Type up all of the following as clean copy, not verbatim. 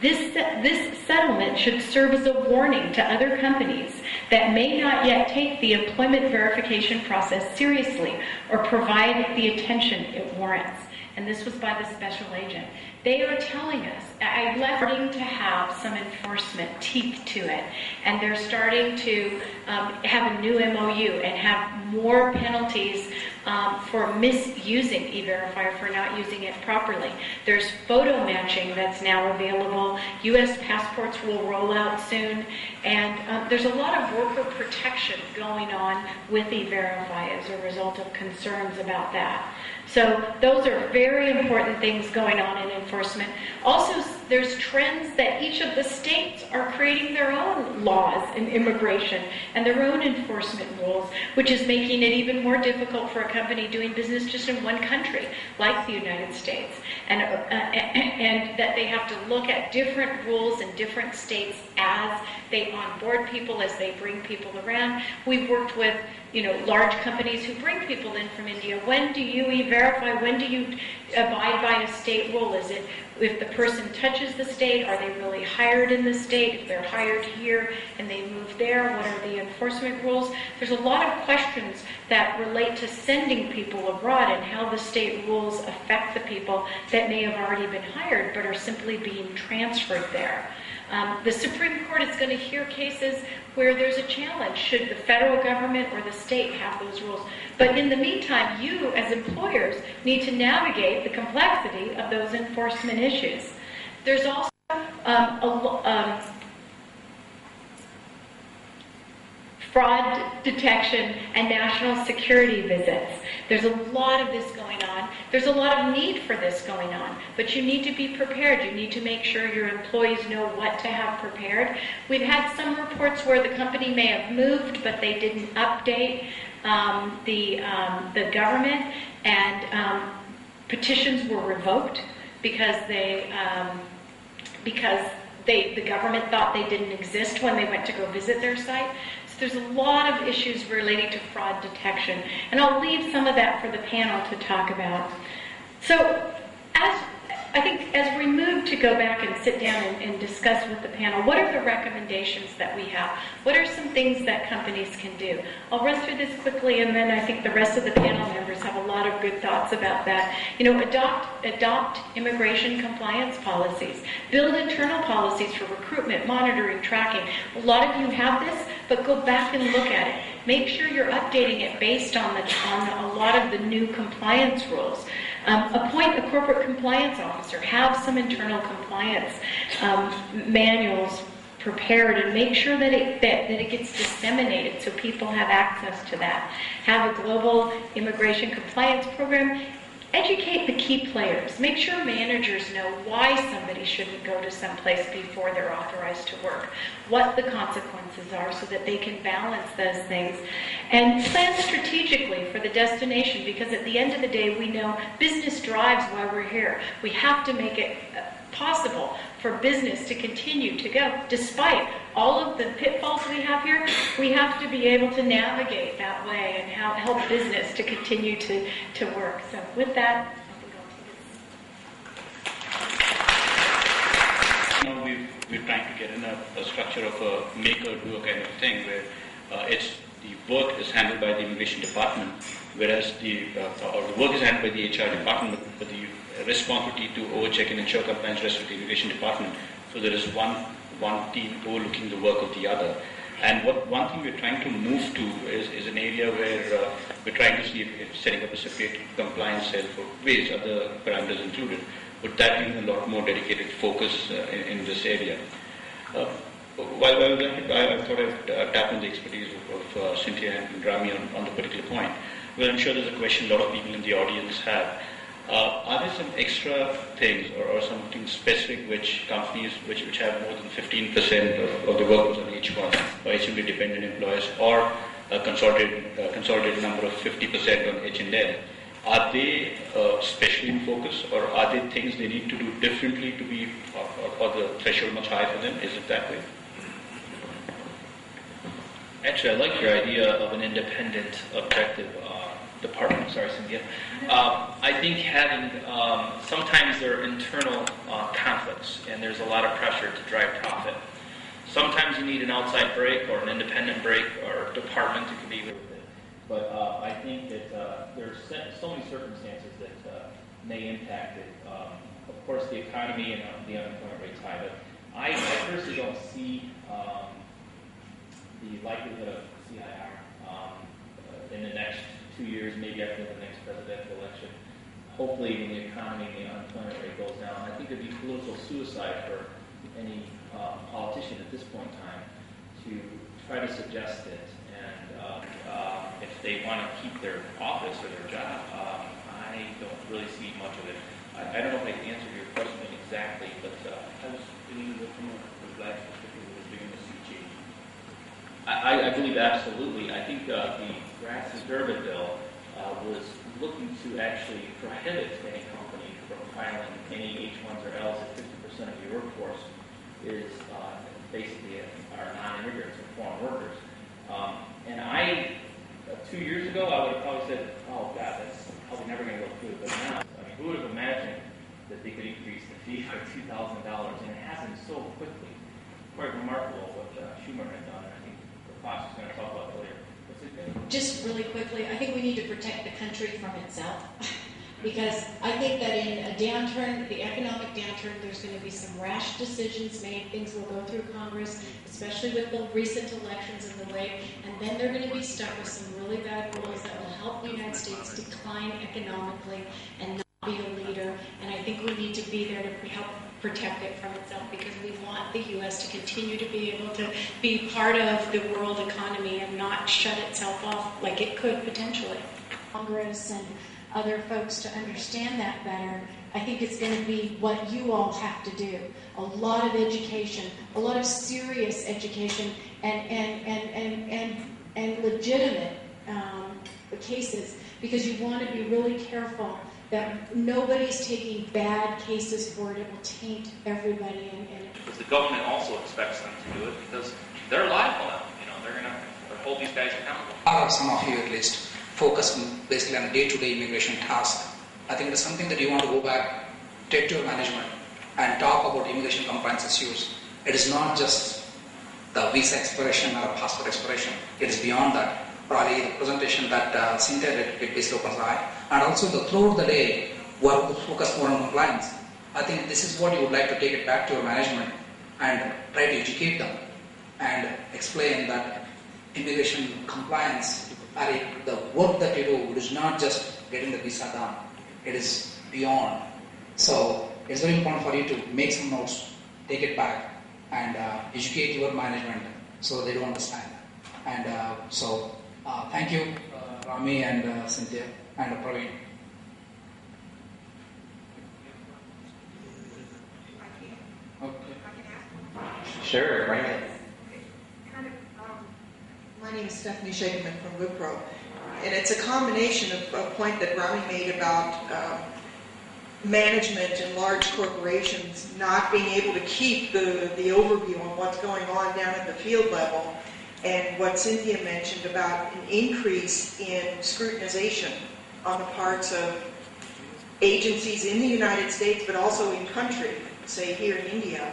This settlement should serve as a warning to other companies that may not yet take the employment verification process seriously or provide the attention it warrants. And this was by the special agent. They are telling us, I'm starting to have some enforcement teeth to it, and they're starting to have a new MOU and have more penalties for misusing E-Verify, for not using it properly. There's photo matching that's now available. U.S. passports will roll out soon, and there's a lot of worker protection going on with E-Verify as a result of concerns about that. So those are very important things going on in enforcement. Also, there's trends that each of the states are creating their own laws in immigration and their own enforcement rules, which is making it even more difficult for a company doing business just in one country, like the United States, and that they have to look at different rules in different states as they onboard people, as they bring people around. We've worked with large companies who bring people in from India. When do you E-Verify? When do you abide by a state rule? Is it if the person touches the state? Are they really hired in the state? If they're hired here and they move there, what are the enforcement rules? There's a lot of questions that relate to sending people abroad and how the state rules affect the people that may have already been hired but are simply being transferred there. The Supreme Court is going to hear cases where there's a challenge. Should the federal government or the state have those rules? But in the meantime, you as employers need to navigate the complexity of those enforcement issues. There's also fraud detection and national security visits. There's a lot of this going on. There's a lot of need for this going on, but you need to be prepared. You need to make sure your employees know what to have prepared. We've had some reports where the company may have moved, but they didn't update the government, and petitions were revoked because the government thought they didn't exist when they went to go visit their site. There's a lot of issues relating to fraud detection, and I'll leave some of that for the panel to talk about. So I think as we move to go back and sit down and discuss with the panel, what are the recommendations that we have? What are some things that companies can do? I'll run through this quickly, and then I think the rest of the panel members have a lot of good thoughts about that. Adopt immigration compliance policies. Build internal policies for recruitment, monitoring, tracking. A lot of you have this, but go back and look at it. Make sure you're updating it based on a lot of the new compliance rules. Appoint a corporate compliance officer. Have some internal compliance manuals prepared, and make sure that it gets disseminated so people have access to that. Have a global immigration compliance program. Educate the key players. Make sure managers know why somebody shouldn't go to some place before they're authorized to work, what the consequences are so that they can balance those things. And plan strategically for the destination, because at the end of the day, we know business drives why we're here. We have to make it possible for business to continue to go. Despite all of the pitfalls we have here, we have to be able to navigate that way and help business to continue to work. So with that, we're trying to get in a structure of a make-or-do kind of thing where the work is handled by the immigration department, whereas the work is handled by the HR department, but the responsibility to overcheck and ensure compliance rests with the immigration department. So there is one team overlooking the work of the other. And one thing we're trying to move to is an area where we're trying to see if setting up a separate compliance cell for various other parameters included, but that being a lot more dedicated focus in this area. While I thought I'd tap on the expertise of Cynthia and Rami on the particular point. Well, I'm sure there's a question a lot of people in the audience have. Are there some extra things or something specific which companies which have more than 15% of the workers on H1 or H1B dependent employees, or a consolidated number of 50% on H&L, are they specially in focus, or are they things they need to do differently to be, or the threshold much higher for them? Is it that way? Actually, I like your idea of an independent objective. department. Sorry, Cynthia. I think having sometimes there are internal conflicts, and there's a lot of pressure to drive profit. Sometimes you need an outside break or an independent break or department to be with it. But I think that there's so many circumstances that may impact it. Of course, the economy and the unemployment rate's high, but I personally don't see the likelihood of CIR in the next 2 years, maybe after the next presidential election. Hopefully, when the economy and the unemployment rate goes down, I think it'd be political suicide for any politician at this point in time to try to suggest it. And if they want to keep their office or their job, I don't really see much of it. I don't know if I can answer your question exactly, but I was beginning to look from a black perspective, was beginning to see change. I believe absolutely. I think the Grassley-Durbin bill was looking to actually prohibit any company from filing any H-1s or Ls if 50% of your workforce is basically are non-immigrants or foreign workers. And I, 2 years ago, I would have probably said, oh God, that's probably never going to go through. But now, I mean, who would have imagined that they could increase the fee by $2,000? And it happened so quickly. Quite remarkable what Schumer had done. And I think the Fox is going to talk about it later. What's it going to Just really quickly, I think we need to protect the country from itself. Because I think that in a downturn, the economic downturn, there's going to be some rash decisions made. Things will go through Congress, especially with the recent elections in the way, and then they're going to be stuck with some really bad rules that will help the United States decline economically and not be a leader. And I think we need to be there to help protect it from itself, because we want the U.S. to continue to be able to be part of the world economy and not shut itself off like it could potentially. Congress and other folks to understand that better. I think it's going to be what you all have to do. A lot of education, a lot of serious education, and legitimate cases, because you want to be really careful that nobody's taking bad cases for it. It will taint everybody. Because the government also expects them to do it, because they're liable now. You know, they're going to hold these guys accountable. Or some of you at least focus basically on day-to-day immigration task. I think it is something that you want to go back, take to your management, and talk about immigration compliance issues. It is not just the visa expiration or passport expiration. It is beyond that. Probably the presentation that Cynthia did, it basically opens the eye. And also throughout the day, work to focus more on compliance. I think this is what you would like to take it back to your management and try to educate them and explain that immigration compliance, the work that you do, it is not just getting the visa done. It is beyond. So it's very important for you to make some notes, take it back, and educate your management so they don't understand. And thank you, Rami and Cynthia and Praveen. Okay. Sure, right ahead. My name is Stephanie Shakeman from Wipro, and it's a combination of a point that Rami made about management and large corporations not being able to keep the overview on what's going on down at the field level, and what Cynthia mentioned about an increase in scrutinization on the parts of agencies in the United States, but also in country, say here in India.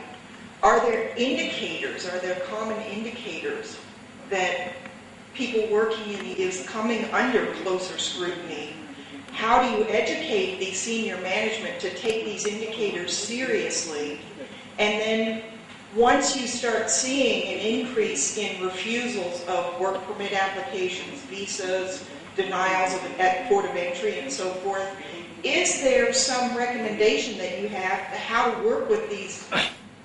Are there indicators, are there common indicators that people working in is coming under closer scrutiny? How do you educate the senior management to take these indicators seriously? And then once you start seeing an increase in refusals of work permit applications, visas, denials at port of entry and so forth, is there some recommendation that you have how to work with these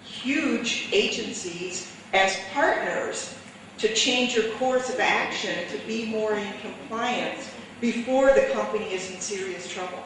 huge agencies as partners to change your course of action to be more in compliance before the company is in serious trouble?